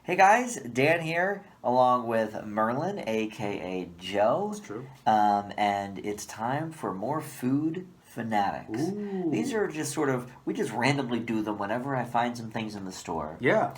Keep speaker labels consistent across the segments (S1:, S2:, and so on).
S1: Hey guys, Dan here, along with Merlin, aka Joe.
S2: That's true.
S1: And it's time for more food fanatics.
S2: Ooh.
S1: These are just we just randomly do them whenever I find some things in the store.
S2: Yeah.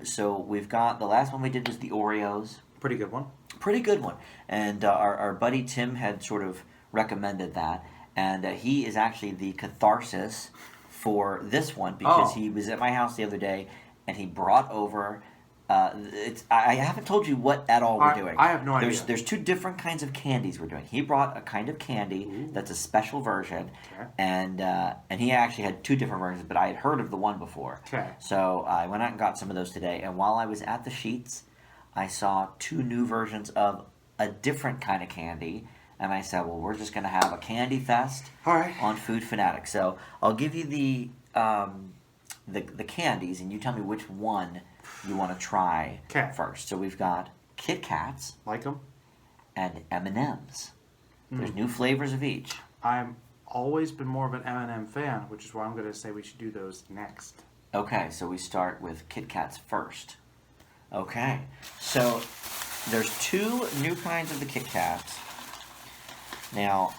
S1: So we've got, the last one we did was the Oreos.
S2: Pretty good one.
S1: Pretty good one. And our buddy Tim had sort of recommended that. And he is actually the catharsis for this one because he was at my house the other day and he brought over. I haven't told you what at all we're doing.
S2: I have no idea.
S1: There's two different kinds of candies we're doing. He brought a kind of candy that's a special version,
S2: Okay.
S1: and he actually had two different versions, but I had heard of the one before.
S2: Okay.
S1: So I went out and got some of those today, and while I was at the Sheets, I saw two new versions of a different kind of candy, and I said, well, we're just going to have a candy fest
S2: All right.
S1: on Food Fanatics. So I'll give you the candies, and you tell me which one you want to try first. So we've got Kit Kats.
S2: Like them?
S1: And M&Ms. There's new flavors of each.
S2: I've always been more of an M&M fan, which is why I'm going to say we should do those next.
S1: Okay, so we start with Kit Kats first. Okay, so there's two new kinds of the Kit Kats. Now,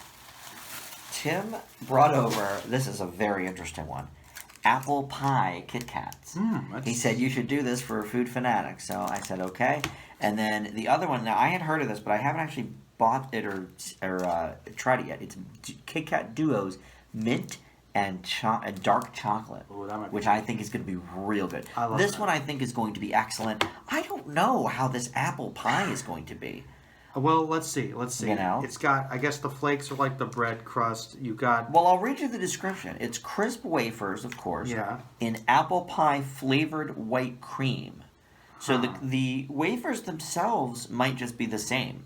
S1: Tim brought over, this is a very interesting one, apple pie Kitkats. He said you should do this for Food Fanatics. So I said okay. And then the other one, now I had heard of this, but I haven't actually bought it or tried it yet. It's Kit Kat Duos Mint and dark chocolate, which I think is going to be real good. This one I think is going to be excellent. I don't know how this apple pie is going to be.
S2: Well, let's see.
S1: You know?
S2: It's got, I guess the flakes are like the bread crust. You got...
S1: Well, I'll read you the description. It's crisp wafers, of course, in apple pie flavored white cream. So the wafers themselves might just be the same.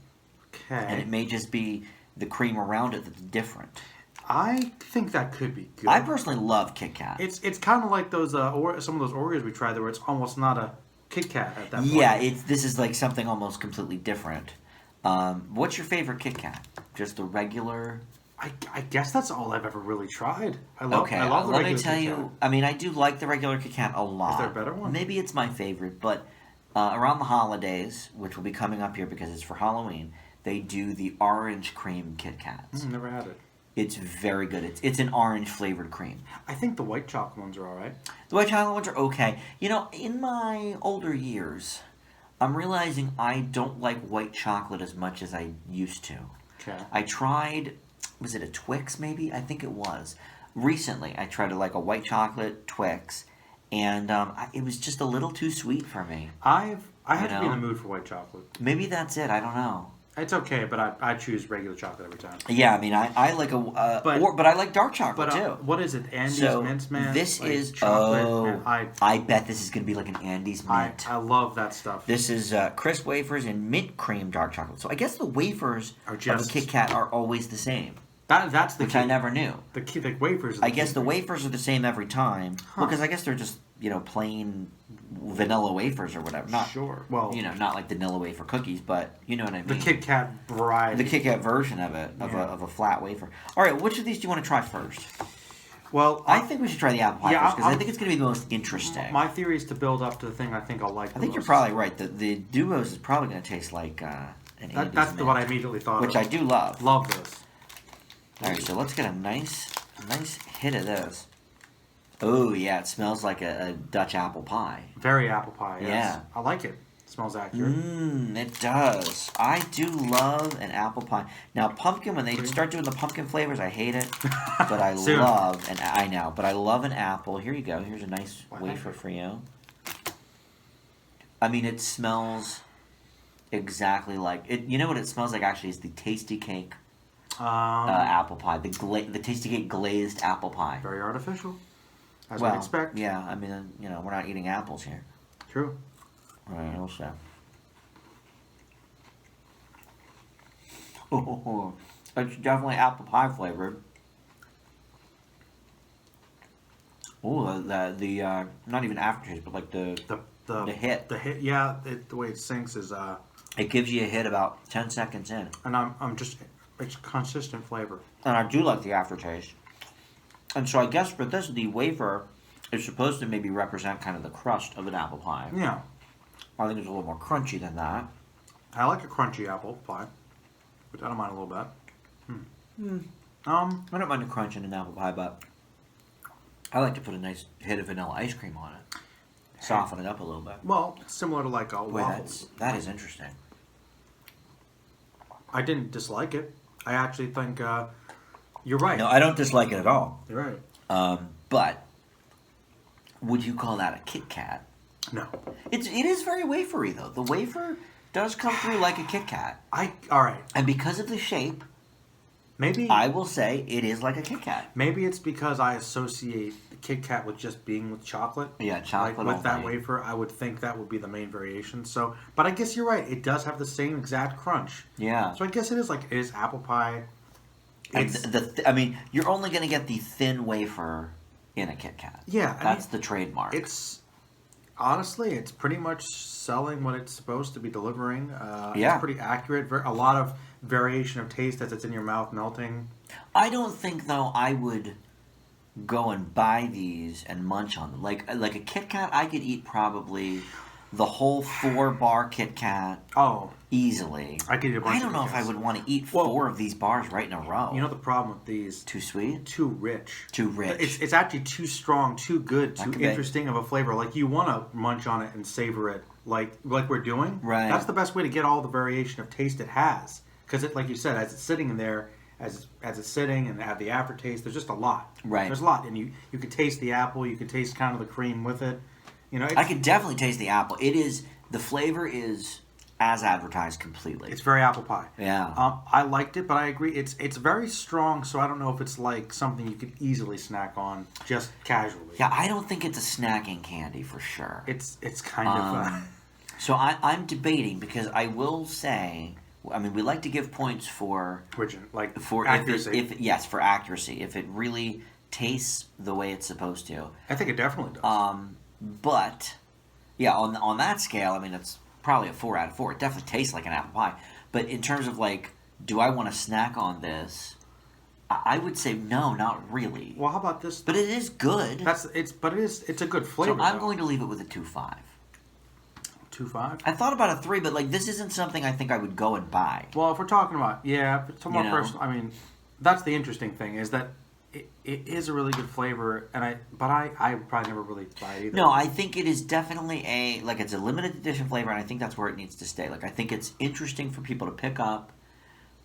S2: Okay.
S1: And it may just be the cream around it that's different.
S2: I think that could be good.
S1: I personally love Kit Kat.
S2: It's kind of like those some of those Oreos we tried where it's almost not a Kit Kat at that point.
S1: Yeah, this is like something almost completely different. What's your favorite Kit Kat? Just the regular?
S2: I guess that's all I've ever really tried. I love the
S1: let
S2: regular
S1: me tell
S2: Kit
S1: you,
S2: Kat.
S1: I mean, I do like the regular Kit Kat a lot.
S2: Is there a better one?
S1: Maybe it's my favorite, but around the holidays, which will be coming up here because it's for Halloween, they do the orange cream Kit Kats.
S2: Never had it.
S1: It's very good. It's an orange flavored cream.
S2: I think the white chocolate ones are all right.
S1: The white chocolate ones are okay. You know, in my older years, I'm realizing I don't like white chocolate as much as I used to.
S2: Okay.
S1: I tried, was it a Twix maybe? I think it was. Recently, I tried a white chocolate Twix, and it was just a little too sweet for me.
S2: I have to be in the mood for white chocolate.
S1: Maybe that's it. I don't know.
S2: It's okay, but I choose regular chocolate every time.
S1: Yeah, I mean, I like but I like dark chocolate too.
S2: What is it? Andes Mints, man?
S1: This is
S2: chocolate.
S1: I bet this is going to be like an Andes Mint.
S2: I love that stuff.
S1: This is crisp wafers and mint cream dark chocolate. So I guess the wafers of the Kit Kat are always the same.
S2: That's the
S1: which I never knew.
S2: The wafers.
S1: I guess the wafers are the same every time. Well, because I guess they're just plain vanilla wafers or whatever. Not
S2: sure. Well,
S1: not like the vanilla wafer cookies, but you know what I mean.
S2: The Kit Kat variety.
S1: The Kit Kat version of it, of a flat wafer. All right, which of these do you want to try first?
S2: Well,
S1: I think we should try the apple pie first because I think it's going to be the most interesting.
S2: My theory is to build up to the thing I think I'll like.
S1: I think you're probably right. The Duos is probably going to taste like an Andes
S2: That's
S1: Mint,
S2: what I immediately thought.
S1: Which I do love.
S2: Love this.
S1: All right, so let's get a nice hit of this. Oh, yeah, it smells like a Dutch apple pie.
S2: Very apple pie, yes.
S1: Yeah.
S2: I like it. It smells accurate.
S1: It does. I do love an apple pie. Now, pumpkin, when they start doing the pumpkin flavors, I hate it. But I love, and I know, but I love an apple. Here you go. Here's a nice wafer for you. I mean, it smells exactly like, you know what it smells like actually is the Tasty Cake apple pie. The Tasty Cake glazed apple pie.
S2: Very artificial. As I expect.
S1: Yeah, I mean, we're not eating apples here.
S2: True.
S1: All right, also. Oh, it's definitely apple pie flavored. Oh, the not even aftertaste, but like the hit.
S2: The hit, yeah. The way it sinks is
S1: It gives you a hit about 10 seconds in.
S2: And it's consistent flavor.
S1: And I do like the aftertaste. And so I guess for this, the wafer is supposed to maybe represent kind of the crust of an apple pie.
S2: Yeah.
S1: I think it's a little more crunchy than that.
S2: I like a crunchy apple pie, but I don't mind a little bit.
S1: I don't mind a crunch in an apple pie, but I like to put a nice hit of vanilla ice cream on it. Soften it up a little bit.
S2: Well, similar to like a
S1: Boy,
S2: waffle.
S1: that is interesting.
S2: I didn't dislike it. I actually think you're right.
S1: No, I don't dislike it at all.
S2: You're right.
S1: But would you call that a Kit Kat?
S2: No.
S1: It is very wafery though. The wafer does come through like a Kit Kat.
S2: All right.
S1: And because of the shape,
S2: Maybe
S1: I will say it is like a Kit Kat.
S2: Maybe it's because I associate the Kit Kat with just being with chocolate.
S1: Yeah, chocolate.
S2: Like with that
S1: only.
S2: wafer, I would think that would be the main variation. So, but I guess you're right. It does have the same exact crunch.
S1: Yeah.
S2: So I guess it is apple pie.
S1: And I mean, you're only going to get the thin wafer in a Kit Kat.
S2: Yeah,
S1: That's the trademark.
S2: It's honestly, it's pretty much selling what it's supposed to be delivering.
S1: Yeah.
S2: It's pretty accurate. A lot of variation of taste as it's in your mouth melting.
S1: I don't think though I would go and buy these and munch on them. Like a Kit Kat, I could eat probably the whole 4-bar Kit Kat
S2: Oh,
S1: easily.
S2: I could eat a bunch
S1: I don't
S2: of
S1: know
S2: Kit
S1: if I
S2: Kats.
S1: would want to eat
S2: Well,
S1: 4 of these bars right in a row.
S2: You know the problem with these?
S1: Too sweet?
S2: Too rich.
S1: Too rich.
S2: It's actually too strong, too good,
S1: That
S2: too
S1: could be.
S2: interesting of a flavor. Like you want to munch on it and savor it, like we're doing.
S1: Right.
S2: That's the best way to get all the variation of taste it has, because it, like you said, as it's sitting in there, as it's sitting and have the aftertaste, there's just a lot.
S1: Right.
S2: There's a lot, and you can taste the apple, you can taste kind of the cream with it. You know,
S1: I could definitely taste the apple. The flavor is as advertised completely.
S2: it's very apple pie.
S1: Yeah.
S2: I liked it, but I agree. It's very strong, so I don't know if it's like something you could easily snack on just casually.
S1: Yeah, I don't think it's a snacking candy for sure.
S2: It's kind of.
S1: So I'm debating because I will say, I mean, we like to give points for
S2: for accuracy.
S1: For accuracy. If it really tastes the way it's supposed to.
S2: I think it definitely does.
S1: But yeah, on that scale, I mean, it's probably a 4 out of 4. It definitely tastes like an apple pie. But in terms of like, do I want to snack on this? I would say no, not really.
S2: Well, how about this?
S1: But it is good.
S2: It's a good flavor.
S1: So I'm going to leave it with a 2.5.
S2: 2.5.
S1: I thought about a 3, but like this isn't something I think I would go and buy.
S2: Well, if we're talking about if it's more
S1: You know?
S2: personal, I mean, that's the interesting thing is that it is a really good flavor, and I would probably never really buy it either.
S1: No, I think it is definitely it's a limited edition flavor, and I think that's where it needs to stay. Like I think it's interesting for people to pick up,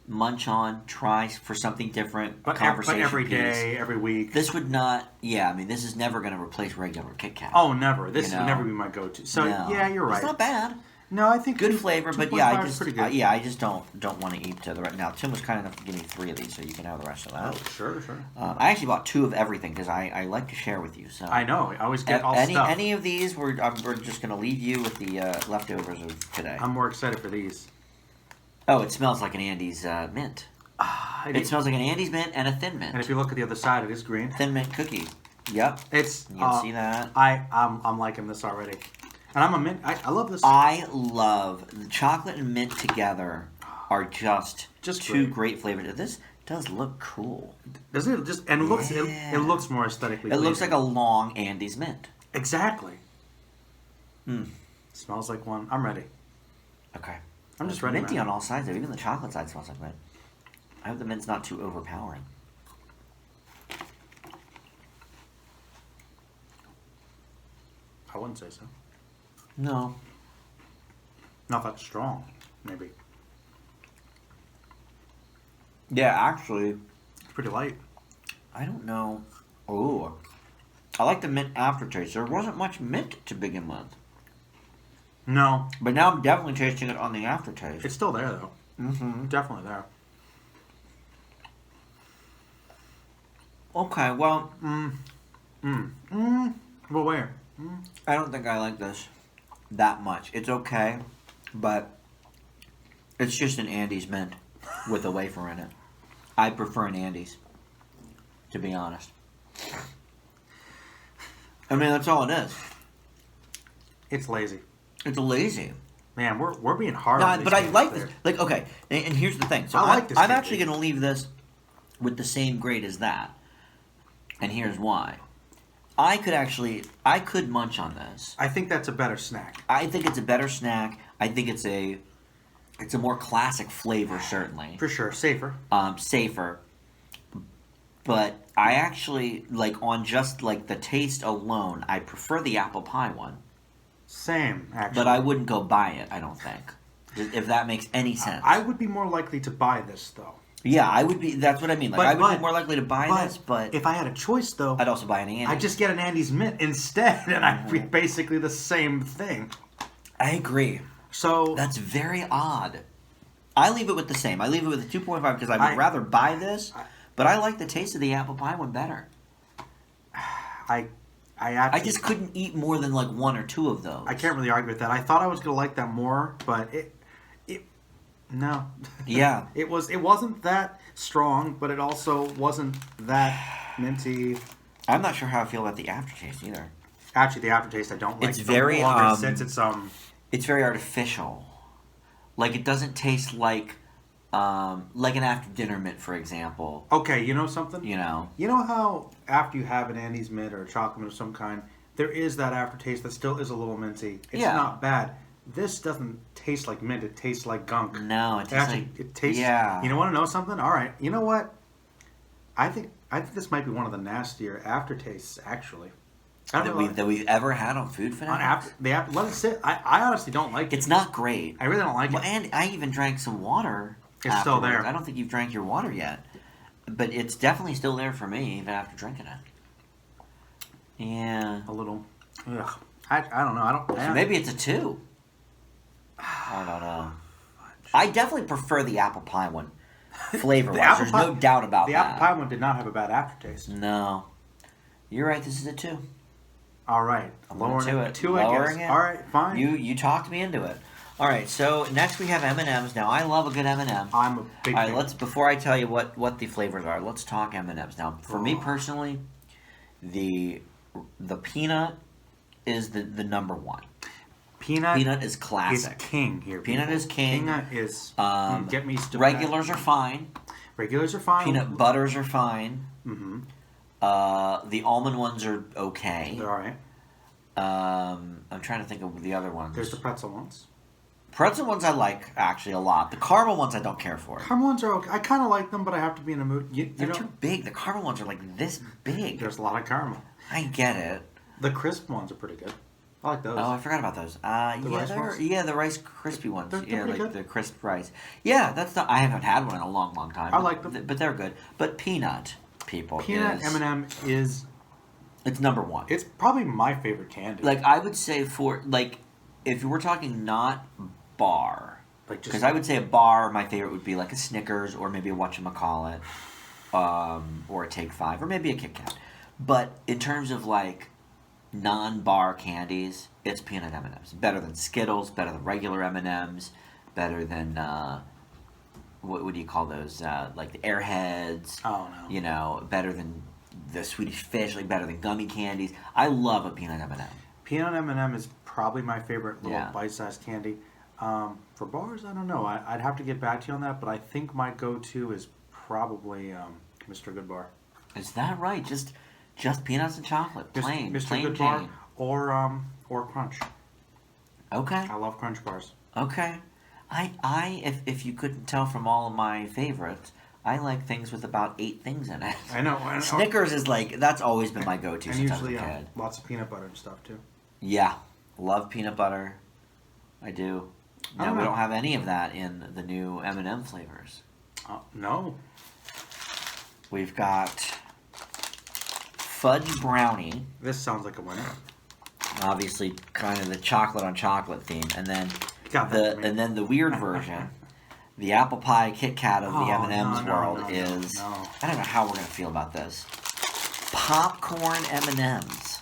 S1: munch on, try for something different,
S2: but
S1: conversation
S2: every
S1: piece.
S2: day, every week.
S1: This would not. Yeah, I mean, this is never going to replace regular Kit Kat.
S2: Oh, never. This
S1: You
S2: would
S1: know?
S2: never be my go-to. So
S1: No.
S2: yeah, you're right.
S1: It's not bad.
S2: No, I think
S1: Good flavor, but yeah,
S2: 2.5 is pretty good.
S1: I just don't want to eat the rest. Now, Tim was kind enough to give me 3 of these, so you can have the rest of that.
S2: Oh, sure.
S1: I actually bought 2 of everything because I like to share with you. So
S2: I know. I always get all
S1: any
S2: stuff.
S1: any of these, we're just going to leave you with the leftovers of today.
S2: I'm more excited for these.
S1: Oh, it smells like an Andes mint. It smells like an Andes mint and a Thin Mint.
S2: And if you look at the other side, it is green.
S1: Thin Mint cookie. Yep.
S2: It's
S1: You can see that.
S2: I'm liking this already, and I'm a mint. I love this.
S1: I love the chocolate and mint together are just two great flavors. This does look cool.
S2: Doesn't it just and it looks it looks more aesthetically.
S1: It looks
S2: pleasing.
S1: like a long Andes mint.
S2: Exactly.
S1: Mm.
S2: Smells like one. I'm ready.
S1: Okay.
S2: I'm just ready.
S1: Minty
S2: man.
S1: on all sides though. Even the chocolate side smells like mint. I hope the mint's not too overpowering.
S2: I wouldn't say so.
S1: No.
S2: Not that strong, maybe.
S1: Yeah, actually,
S2: It's pretty light.
S1: I don't know. Oh, I like the mint aftertaste. There wasn't much mint to begin with,
S2: No,
S1: but now I'm definitely tasting it on the aftertaste.
S2: it's still there though.
S1: Mm-hmm.
S2: Definitely there.
S1: Okay, well,
S2: Well, where?
S1: I don't think I like this that much. It's okay, but it's just an Andes mint with a wafer in it. I prefer an Andes, to be honest. I mean, that's all it is.
S2: It's lazy.
S1: It's lazy.
S2: Man, we're being hard.
S1: No,
S2: on these
S1: but I
S2: things
S1: like
S2: there.
S1: this. Like, okay, and here's the thing. So
S2: I like this
S1: I'm
S2: cake,
S1: actually
S2: dude.
S1: going to leave this with the same grade as that. And here's why. I could munch on this.
S2: I think that's a better snack.
S1: I think it's a better snack. I think it's a more classic flavor, certainly.
S2: For sure, safer.
S1: Safer. But I actually, like, on just, like, the taste alone, I prefer the apple pie one.
S2: Same, actually.
S1: But I wouldn't go buy it, I don't think. If that makes any sense.
S2: I would be more likely to buy this, though.
S1: Yeah, I would be. That's what I mean. Like, I would be more likely to buy this, but
S2: if I had a choice, though,
S1: I'd also buy an Andes.
S2: I'd just get an Andes Mint instead, and I'd be basically the same thing.
S1: I agree.
S2: So
S1: that's very odd. I leave it with the same. I leave it with the 2.5 because I would rather buy this, but I like the taste of the apple pie one better. I just couldn't eat more than like one or two of those.
S2: I can't really argue with that. I thought I was gonna like that more, but no.
S1: Yeah.
S2: it wasn't that strong, but it also wasn't that minty.
S1: I'm not sure how I feel about the aftertaste either.
S2: Actually, the aftertaste I don't like.
S1: It's very
S2: since
S1: it's very artificial. Like it doesn't taste like an after dinner mint, for example.
S2: Okay, you know something?
S1: You know
S2: how after you have an Andes Mint or a chocolate mint of some kind, there is that aftertaste that still is a little minty. It's not bad. This doesn't taste like mint. It tastes like gunk.
S1: No, it tastes
S2: it tastes.
S1: Yeah.
S2: You want to know something? All right. You know what? I think this might be one of the nastier aftertastes, actually.
S1: That we've ever had on Food Fanatics.
S2: Let it sit. I honestly don't like it.
S1: It's not great.
S2: I really don't like it.
S1: And I even drank some water.
S2: It's still there.
S1: I don't think you've drank your water yet, but it's definitely still there for me, even after drinking it. Yeah.
S2: A little. Ugh. I don't know.
S1: So maybe it's a 2. I don't know. I definitely prefer the apple pie one, flavor-wise. There's no doubt about that.
S2: The apple pie one did not have a bad aftertaste.
S1: No. You're right. This is a 2.
S2: All right.
S1: Lowering it.
S2: 2, I guess. All right, fine.
S1: You talked me into it. All right, so next we have M&Ms. Now, I love a good M&M.
S2: I'm a big fan.
S1: All right, before I tell you what the flavors are, let's talk M&Ms. Now, for me personally, the peanut is the number one. Peanut is classic.
S2: Is king here.
S1: Peanut is king.
S2: Peanut is get me started.
S1: Regulars are fine.
S2: Regulars are fine.
S1: Peanut butters are fine.
S2: Mm-hmm.
S1: The almond ones are okay.
S2: They're all right.
S1: I'm trying to think of the other ones.
S2: There's the pretzel ones.
S1: Pretzel ones I like, actually, a lot. The caramel ones I don't care for.
S2: Caramel ones are okay. I kind of like them, but I have to be in a mood.
S1: They're too big. The caramel ones are like this big.
S2: There's a lot of caramel.
S1: I get it.
S2: The crisp ones are pretty good. I like those.
S1: Oh, I forgot about those. The Rice Crispy ones.
S2: They're
S1: like
S2: good.
S1: the crisp rice. Yeah, I haven't had one in a long time.
S2: I like them.
S1: But they're good. But peanut, people.
S2: Peanut M&M is...
S1: It's number one.
S2: It's probably my favorite candy.
S1: Like, I would say if we're talking not bar, because I would say a bar, my favorite would be like a Snickers or maybe a whatchamacallit, or a Take 5, or maybe a Kit Kat. But in terms of like non-bar candies, it's peanut M&Ms. Better than Skittles, better than regular M&Ms, better than what do you call those? Like the Airheads.
S2: Oh no.
S1: You know, better than the Swedish Fish, like better than gummy candies. I love a peanut M&M.
S2: Peanut M&M is probably my favorite little bite-sized candy. For bars, I don't know. I'd have to get back to you on that, but I think my go-to is probably Mr. Goodbar.
S1: Is that right? Just peanuts and chocolate, plain,
S2: Mr.
S1: plain
S2: Goodbar,
S1: Jane.
S2: or Crunch.
S1: Okay.
S2: I love Crunch bars.
S1: Okay. If you couldn't tell from all of my favorites, I like things with about 8 things in it.
S2: I know.
S1: Snickers is like, that's always been my go-to
S2: and
S1: since I was a
S2: usually
S1: kid.
S2: Lots of peanut butter and stuff too.
S1: Yeah, love peanut butter. I do. No, we don't have any of that in the new M&M flavors.
S2: No.
S1: We've got Fudge Brownie.
S2: This sounds like a winner.
S1: Obviously, kind of the chocolate on chocolate theme, and then the weird version, the apple pie Kitkat of the M&M's world is. I don't know how we're gonna feel about this. Popcorn M&Ms.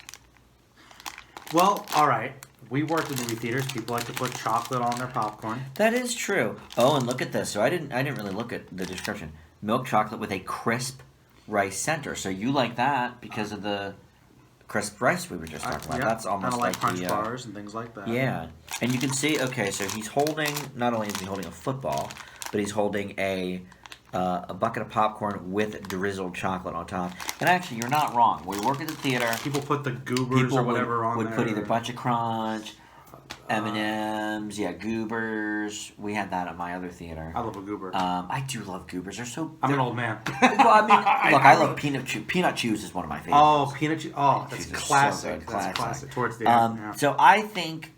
S2: Well, all right. We worked in movie theaters. People like to put chocolate on their popcorn.
S1: That is true. Oh, and look at this. So I didn't really look at the description. Milk chocolate with a crisp rice center. So you like that because of the crisp rice we were just talking about. That's almost
S2: like Crunch
S1: the
S2: bars and things like that.
S1: Yeah, and you can see. Okay, so he's holding. Not only is he holding a football, but he's holding a a bucket of popcorn with drizzled chocolate on top. And actually, you're not wrong. We work at the theater.
S2: People put the goobers or whatever on there.
S1: Would put either Bunch of Crunch, M&M's, goobers. We had that at my other theater.
S2: I love a goober.
S1: I do love goobers.
S2: I'm an old man.
S1: Well, I mean, look, I love peanut chew. Peanut chews is one of my favorites.
S2: Oh, peanut chew. Oh, that's classic.
S1: So
S2: that's classic. Towards the end. Yeah.
S1: So I think,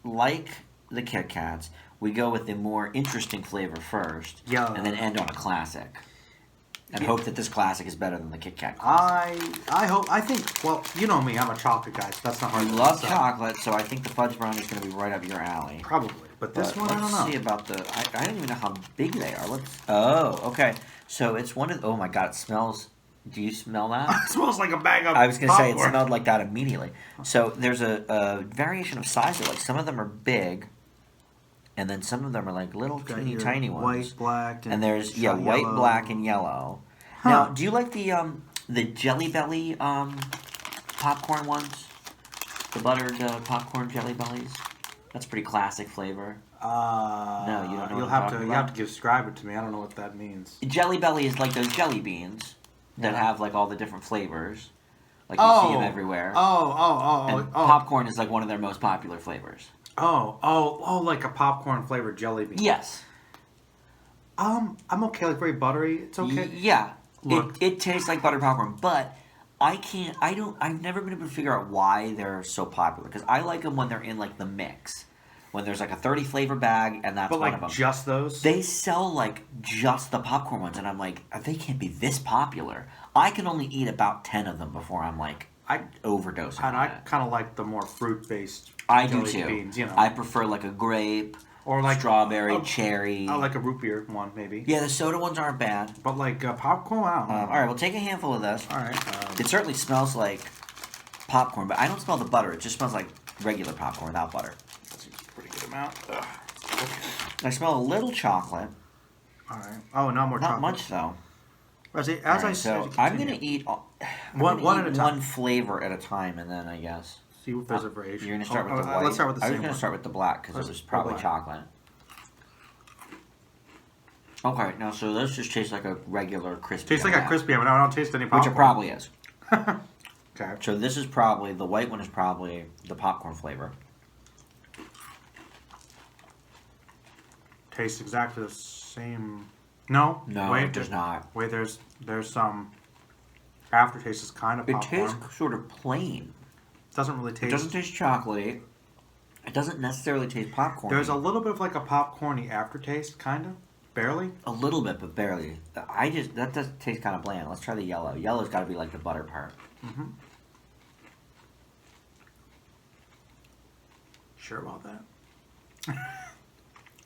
S1: like the Kit Kats, we go with the more interesting flavor first, and then end on a classic. And hope that this classic is better than the Kit Kat classic.
S2: I think, well, you know me, I'm a chocolate guy, so that's not hard to
S1: love chocolate, so I think the Fudge Brownie is going to be right up your alley.
S2: Probably. But this one, I don't know.
S1: Let's see about the, I don't even know how big they are. Oh, okay. So it's one of, oh my God, it smells, do you smell that?
S2: It smells like a bag of
S1: I was going to say, it
S2: popcorn.
S1: smelled like that immediately. So there's a variation of sizes. Like some of them are big, and then some of them are like little teeny tiny ones.
S2: White, black,
S1: and there's white,
S2: yellow.
S1: black, and yellow. Huh. Now, do you like the Jelly Belly popcorn ones? The buttered popcorn Jelly Bellies. That's pretty classic flavor. No, you don't know.
S2: You'll have to describe it to me. I don't know what that means.
S1: Jelly Belly is like those jelly beans that have like all the different flavors. Like you see them everywhere. And popcorn is like one of their most popular flavors.
S2: Like a popcorn flavored jelly bean.
S1: Yes.
S2: I'm okay. Like very buttery. It's okay.
S1: Yeah. Look, it tastes like buttered popcorn, but I've never been able to figure out why they're so popular. Because I like them when they're in like the mix. When there's like a 30 flavor bag and that's one of them.
S2: But like just those?
S1: They sell like just the popcorn ones and I'm like, they can't be this popular. I can only eat about 10 of them before I'm like, overdosing.
S2: And I kind of like the more fruit-based
S1: I do too.
S2: beans, you know.
S1: I prefer like a grape,
S2: or like
S1: strawberry, cherry.
S2: I like a root beer one, maybe.
S1: Yeah, the soda ones aren't bad.
S2: But like popcorn, I don't know.
S1: All right, we'll take a handful of this.
S2: All right.
S1: It certainly smells like popcorn, but I don't smell the butter. It just smells like regular popcorn without butter.
S2: That seems a pretty good amount. Okay.
S1: I smell a little chocolate.
S2: All right. Oh, no more chocolate.
S1: Not much though.
S2: So
S1: I'm gonna eat one flavor at a time, and then I guess
S2: see if there's a variation.
S1: You're gonna start with the white.
S2: Let's start with the same
S1: I was gonna start with the black because it was probably chocolate. Okay, now so those just taste like a regular crispy.
S2: Tastes like a crispy M&M. I don't taste any popcorn.
S1: Which it probably is.
S2: Okay.
S1: So this is probably the white one is probably the popcorn flavor.
S2: Tastes exactly the same. No, wait,
S1: it does not.
S2: Wait, there's some aftertaste is kind of popcorn.
S1: It tastes sort of plain.
S2: Doesn't really taste.
S1: It doesn't taste chocolatey. It doesn't necessarily taste popcorn.
S2: There's a little bit of like a popcorny aftertaste, kind of, barely.
S1: A little bit, but barely. That does taste kind of bland. Let's try the yellow. Yellow's got to be like the butter part.
S2: Mm-hmm. Sure about that?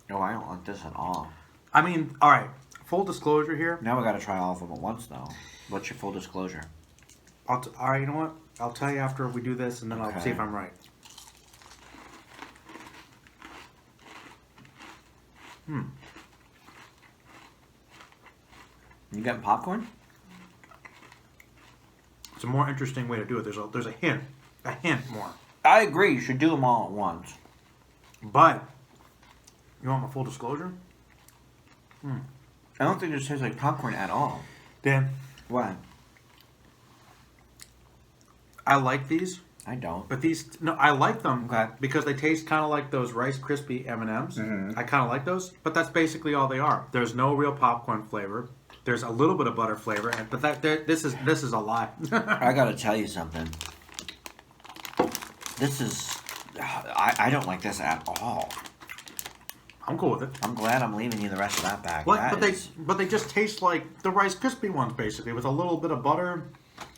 S1: No, I don't like this at all.
S2: I mean, all right. Full disclosure here.
S1: Now we got to try all of them at once, though. What's your full disclosure?
S2: All right, you know what? I'll tell you after we do this, and then I'll see if I'm right.
S1: You got popcorn?
S2: It's a more interesting way to do it. There's a hint more.
S1: I agree. You should do them all at once.
S2: But you want my full disclosure?
S1: I don't think this tastes like popcorn at all.
S2: Dan,
S1: Why?
S2: I like these.
S1: I don't.
S2: But I like them
S1: Okay.
S2: because they taste kind of like those Rice Krispie M&Ms.
S1: Mm-hmm.
S2: I kind of like those, but that's basically all they are. There's no real popcorn flavor. There's a little bit of butter flavor, but this is a lie.
S1: I got to tell you something. This is... I don't like this at all.
S2: I'm cool with it.
S1: I'm glad I'm leaving you the rest of that bag.
S2: But they just taste like the Rice Krispie ones, basically, with a little bit of butter,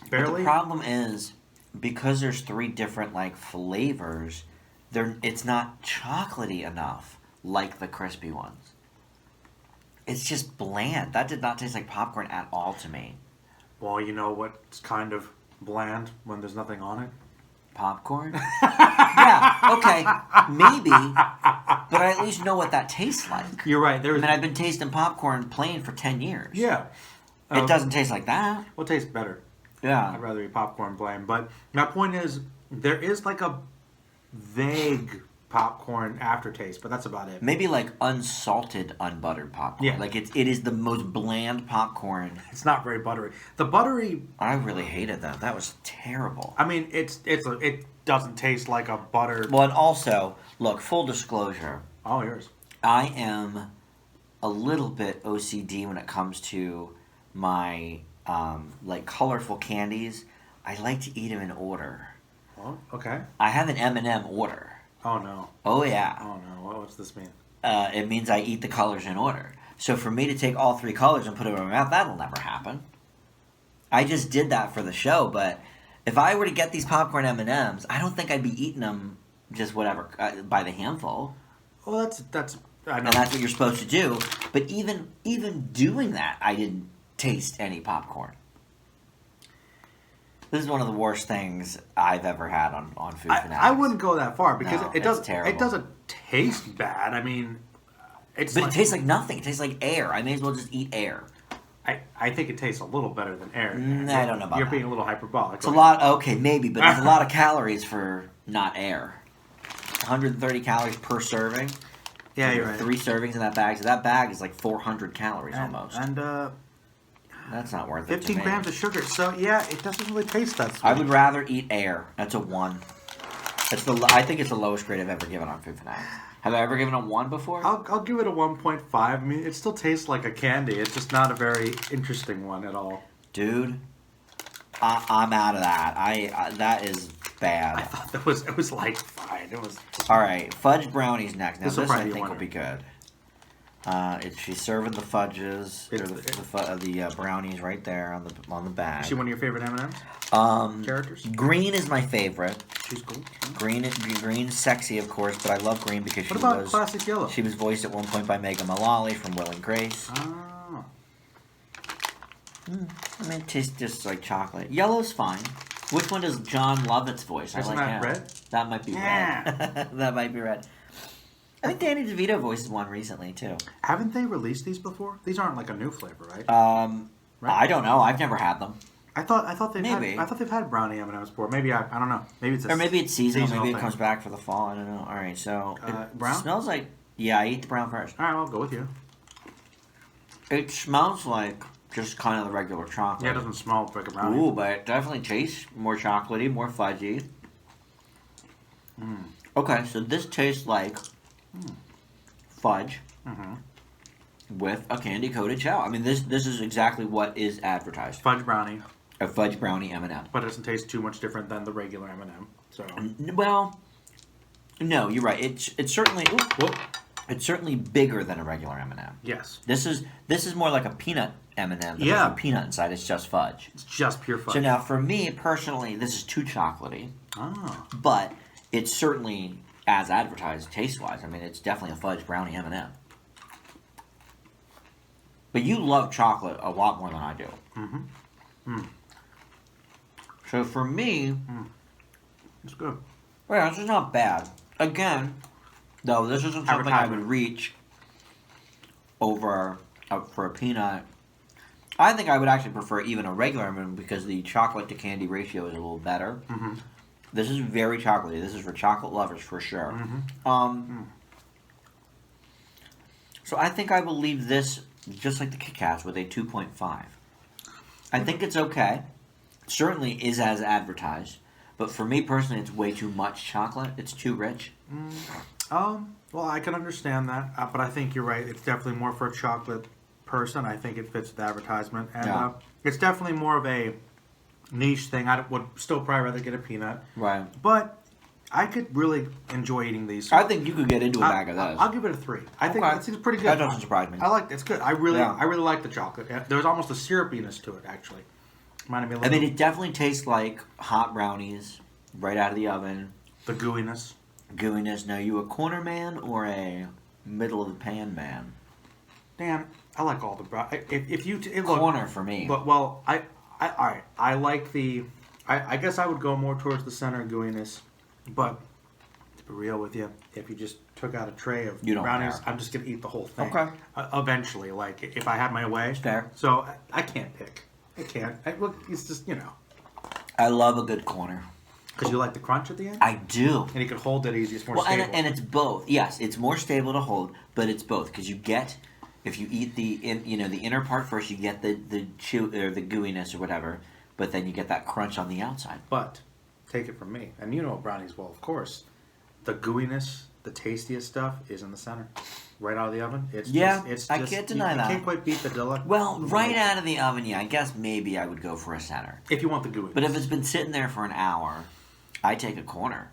S2: barely.
S1: But the problem is, because there's 3 different flavors, it's not chocolatey enough like the crispy ones. It's just bland. That did not taste like popcorn at all to me.
S2: Well, you know what's kind of bland when there's nothing on it?
S1: Popcorn? Yeah, okay, maybe, but I at least know what that tastes like.
S2: You're right.
S1: I've been tasting popcorn plain for 10 years.
S2: Yeah.
S1: It doesn't taste like that.
S2: Well, it tastes better.
S1: Yeah.
S2: I'd rather be popcorn bland. But my point is, there is like a vague popcorn aftertaste, but that's about it.
S1: Maybe like unsalted, unbuttered popcorn.
S2: Yeah.
S1: Like it is the most bland popcorn.
S2: It's not very buttery. The buttery.
S1: I really hated that. That was terrible.
S2: I mean, it doesn't taste like a butter.
S1: Well, and also, look, full disclosure.
S2: Oh, yours.
S1: I am a little bit OCD when it comes to my like colorful candies. I like to eat them in order.
S2: Oh, okay.
S1: I have an M&M order.
S2: Oh no.
S1: Oh yeah.
S2: Oh no. What's this mean?
S1: It means I eat the colors in order. So for me to take all 3 colors and put them in my mouth, that'll never happen. I just did that for the show, but if I were to get these popcorn M&Ms, I don't think I'd be eating them just whatever by the handful.
S2: Well, that's. I know.
S1: And that's what you're supposed to do. But even doing that, I didn't taste any popcorn. This is one of the worst things I've ever had on Food Fanatics.
S2: I wouldn't go that far because
S1: No,
S2: it doesn't.
S1: terrible.
S2: It doesn't taste bad. I mean,
S1: But it tastes like nothing. It tastes like air. I may as well just eat air.
S2: I think it tastes a little better than air.
S1: I don't know about
S2: You're
S1: that.
S2: being a little hyperbolic.
S1: It's a lot. Okay, maybe, but it's a lot of calories for not air. 130 calories per serving.
S2: Yeah,
S1: So
S2: you're right.
S1: 3 servings in that bag. So that bag is like 400 calories almost.
S2: And
S1: That's not worth it.
S2: 15 grams of sugar. So yeah, it doesn't really taste that sweet.
S1: I would rather eat air. That's a 1. I think it's the lowest grade I've ever given on Food Fanatics. Have I ever given a 1 before?
S2: I'll give it a 1.5. I mean, it still tastes like a candy. It's just not a very interesting one at all.
S1: Dude, I'm out of that. That is bad.
S2: I thought it was like fine. It was.
S1: All right, Fudge Brownie's next. Now
S2: This'll
S1: this I
S2: probably be
S1: think
S2: a
S1: will be
S2: winner.
S1: good. She's serving the fudges or the brownies right there on the bag.
S2: Is she one of your favorite M&Ms? Characters?
S1: Green is my favorite.
S2: She's cool.
S1: Green's sexy, of course, but I love Green because
S2: What about classic yellow?
S1: She was voiced at one point by Megan Mullally from Will and Grace.
S2: Oh.
S1: I mean, it tastes just like chocolate. Yellow's fine. Which one does John Lovett's voice?
S2: Isn't that red?
S1: That might be red. That might be red. I think Danny DeVito voiced one recently too.
S2: Haven't they released these before? These aren't like a new flavor, right?
S1: Right? I don't know. I've never had them.
S2: I thought they've had brownie M&Ms before. Maybe I don't know. Maybe it's
S1: Or maybe it's seasonal. Maybe it
S2: thing.
S1: comes back for the fall. I don't know. All right, so it
S2: brown?
S1: smells like I eat the brown first.
S2: All right, I'll go with you.
S1: It smells like just kind of the regular chocolate.
S2: Yeah, it doesn't smell like a brownie.
S1: Ooh, but it definitely tastes more chocolatey, more fudgy. Okay, so this tastes like fudge with a candy coated shell. I mean, this is exactly what is advertised.
S2: Fudge brownie.
S1: A fudge brownie M&M.
S2: But it doesn't taste too much different than the regular M&M. So
S1: Well, no, you're right. It's certainly it's certainly bigger than a regular M&M.
S2: yes,
S1: This is more like a peanut M&M.
S2: Yeah.
S1: There's no peanut inside. It's just fudge.
S2: it's just pure fudge.
S1: So now, for me personally, this is too chocolatey,
S2: Oh.
S1: but it's certainly as advertised taste-wise. I mean, it's definitely a fudge brownie M&M. But you love chocolate a lot more than I do. So for me,
S2: It's good.
S1: well, this is not bad. Again, though, this isn't something I would
S2: Advertisement.
S1: reach over for a peanut. I think I would actually prefer even a regular M&M because the chocolate to candy ratio is a little better. This is very chocolatey. This is for chocolate lovers for sure. So I think I will leave this just like the Kit Kats with a 2.5. I think it's okay. Certainly is as advertised. But for me personally, it's way too much chocolate. It's too rich.
S2: Well, I can understand that, but I think you're right. It's definitely more for a chocolate person. I think it fits the advertisement, and it's definitely more of a niche thing. I would still probably rather get a peanut,
S1: Right.
S2: but I could really enjoy eating these.
S1: I think you could get into a bag of those.
S2: I'll give it a 3. I think
S1: Okay.
S2: it's pretty good.
S1: That doesn't surprise me.
S2: I like it's good. I really
S1: Yeah.
S2: like the chocolate. There's almost a syrupiness to it, actually. Reminded me a
S1: I
S2: little.
S1: mean, it definitely tastes like hot brownies right out of the oven.
S2: The gooiness.
S1: Gooiness. Now, you a corner man or a middle of the pan man?
S2: Damn, I like all the brownies. If you look,
S1: Corner for me.
S2: But all right. I like the. I guess I would go more towards the center gooiness, but to be real with you, if you just took out a tray of
S1: You don't
S2: brownies,
S1: care.
S2: I'm just gonna eat the whole thing.
S1: Okay.
S2: Eventually, like if I had my way.
S1: Fair.
S2: So I can't pick. I can't. Look, it's just
S1: I love a good corner.
S2: Because you like the crunch at the end?
S1: I do.
S2: And you can hold it easy. It's more
S1: Well,
S2: stable.
S1: and it's both. Yes, it's more stable to hold, but it's both because you get, if you eat the inner part first, you get the chew or the gooiness or whatever, but then you get that crunch on the outside.
S2: But take it from me, and you know brownies well, of course. The gooiness, the tastiest stuff is in the center, right out of the oven.
S1: I can't deny that.
S2: You can't quite beat the deluxe.
S1: Well, right out of the oven, yeah. I guess maybe I would go for a center.
S2: If you want the gooiness.
S1: But if it's been sitting there for an hour, I take a corner.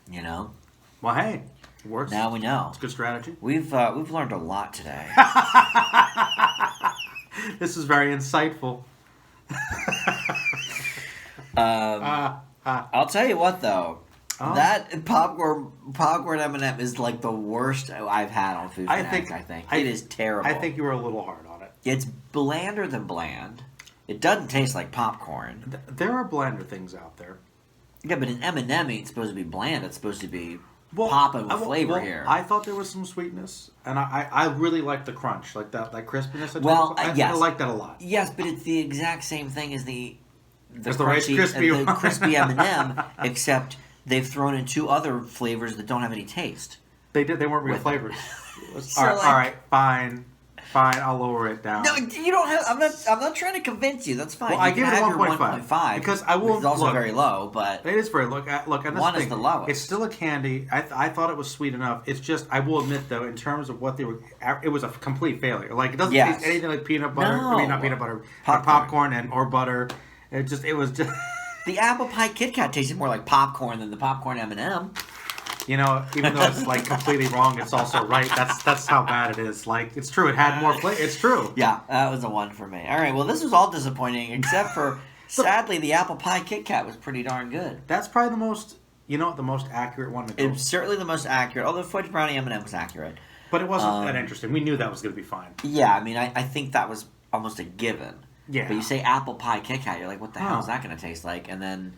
S1: You know.
S2: Well, hey, it works.
S1: Now we know.
S2: It's a good strategy.
S1: We've learned a lot today.
S2: This is very insightful.
S1: I'll tell you what, though.
S2: Oh.
S1: That popcorn M&M is like the worst I've had on Food Fanatics, I think. It is terrible.
S2: I think you were a little hard on it.
S1: It's blander than bland. It doesn't taste like popcorn.
S2: There are blander things out there.
S1: Yeah, but an M&M ain't supposed to be bland. It's supposed to be popping with flavor here.
S2: I thought there was some sweetness, and I really like the crunch, like that crispiness.
S1: Yes.
S2: I like that a lot.
S1: Yes, but it's the exact same thing as the
S2: Rice Krispie,
S1: the crispy M&M, except they've thrown in 2 other flavors that don't have any taste.
S2: They weren't real flavors.
S1: So,
S2: all right, fine. I'll lower it down.
S1: No, you don't have. I'm not trying to convince you. That's fine.
S2: Well, I
S1: you
S2: give it
S1: can
S2: a
S1: have your
S2: 1.5 because I will.
S1: It's also
S2: look,
S1: very low, but
S2: it is very low. Look, and this
S1: one
S2: thing,
S1: is the lowest.
S2: It's still a candy. I thought it was sweet enough. It's just I will admit though, in terms of what they were, it was a complete failure. Like it doesn't taste anything like peanut butter.
S1: No.
S2: I mean, not peanut butter, popcorn or butter. It was just.
S1: The apple pie Kit Kat tasted more like popcorn than the popcorn M&M.
S2: You know, even though it's like completely wrong, it's also right. That's how bad it is. Like it's true. It had more flavor. It's true.
S1: Yeah, that was a 1 for me. All right, well, this was all disappointing except for sadly the apple pie Kit Kat was pretty darn good.
S2: That's probably the most accurate one to go.
S1: It's certainly the most accurate. Although Fudge Brownie M&M was accurate,
S2: but it wasn't that interesting. We knew that was going to be fine.
S1: Yeah, I mean, I think that was almost a given.
S2: Yeah.
S1: But you say apple pie Kit Kat, you're like, what the hell is that going to taste like? And then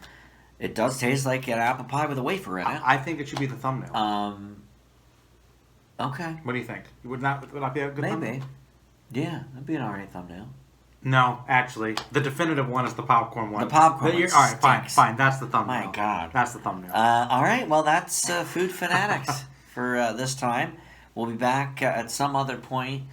S1: it does taste like an apple pie with a wafer in it.
S2: I think it should be the thumbnail.
S1: Okay.
S2: What do you think? Would not be a good thumbnail?
S1: Maybe. Yeah, that'd be an alright thumbnail.
S2: No, actually, the definitive one is the popcorn one.
S1: The popcorn one
S2: all right,
S1: stinks.
S2: fine. That's the thumbnail.
S1: My God.
S2: That's the thumbnail.
S1: All right, well, that's Food Fanatics for this time. We'll be back at some other point.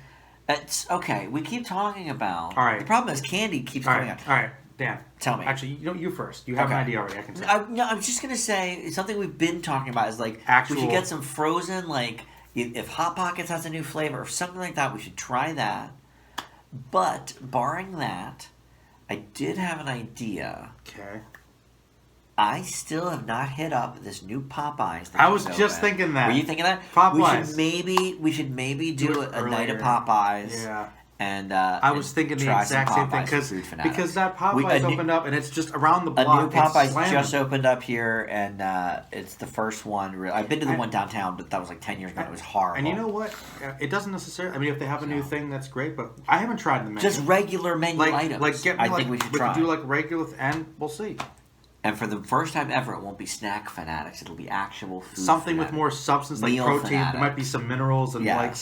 S1: It's okay. We keep talking about.
S2: All right.
S1: The problem is candy keeps coming out.
S2: All right, Dan.
S1: Tell me.
S2: Actually, you first. You have an idea already. I can tell.
S1: I'm just gonna say something we've been talking about is like
S2: Actual.
S1: we should get some frozen like if Hot Pockets has a new flavor or something like that. We should try that. But barring that, I did have an idea.
S2: Okay.
S1: I still have not hit up this new Popeyes.
S2: I was just thinking that.
S1: Were you thinking that?
S2: Popeyes.
S1: We should maybe do a night of
S2: earlier.
S1: Popeyes.
S2: Yeah.
S1: And
S2: I was thinking the exact same thing because that Popeyes opened up and it's just around the block.
S1: A new Popeyes just opened up here, and it's the first one. I've been to the one downtown, but that was like 10 years ago. It was horrible.
S2: And you know what? It doesn't necessarily. I mean, if they have a new thing, that's great. But I haven't tried the menu.
S1: Just regular menu items. I think we should try.
S2: We could do like regular, and we'll see.
S1: And for the first time ever, it won't be snack fanatics. It'll be actual food.
S2: Something
S1: fanatics.
S2: with more substance, like
S1: Meal
S2: protein.
S1: fanatics.
S2: There might be some minerals and
S1: Yes.
S2: like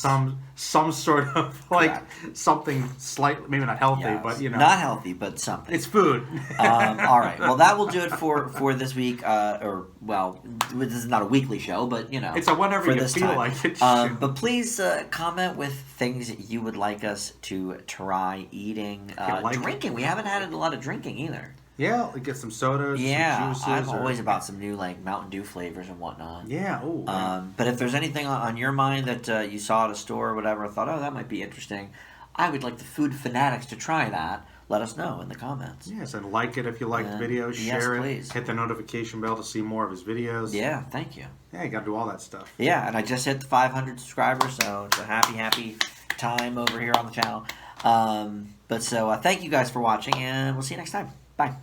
S2: some sort of like something slightly, maybe not healthy,
S1: Yes.
S2: but you know,
S1: not healthy, but something.
S2: it's food.
S1: All right. Well, that will do it for this week. This is not a weekly show, but you know,
S2: It's a whenever
S1: for
S2: you
S1: this
S2: feel
S1: time.
S2: like it.
S1: But please comment with things that you would like us to try eating, drinking. We haven't had a lot of drinking either.
S2: Yeah, like get some sodas.
S1: Yeah,
S2: some juices,
S1: I'm always about some new like Mountain Dew flavors and whatnot.
S2: Yeah. Ooh,
S1: But if there's anything on your mind that you saw at a store or whatever, thought, oh, that might be interesting, I would like the Food Fanatics to try that. Let us know in the comments.
S2: Yes, and like it if you like the video. Share it.
S1: Please.
S2: Hit the notification bell to see more of his videos.
S1: Yeah, thank you.
S2: Yeah, you got to do all that stuff.
S1: Yeah, and I just hit the 500 subscribers, so it's a happy time over here on the channel. Thank you guys for watching, and we'll see you next time. Bye.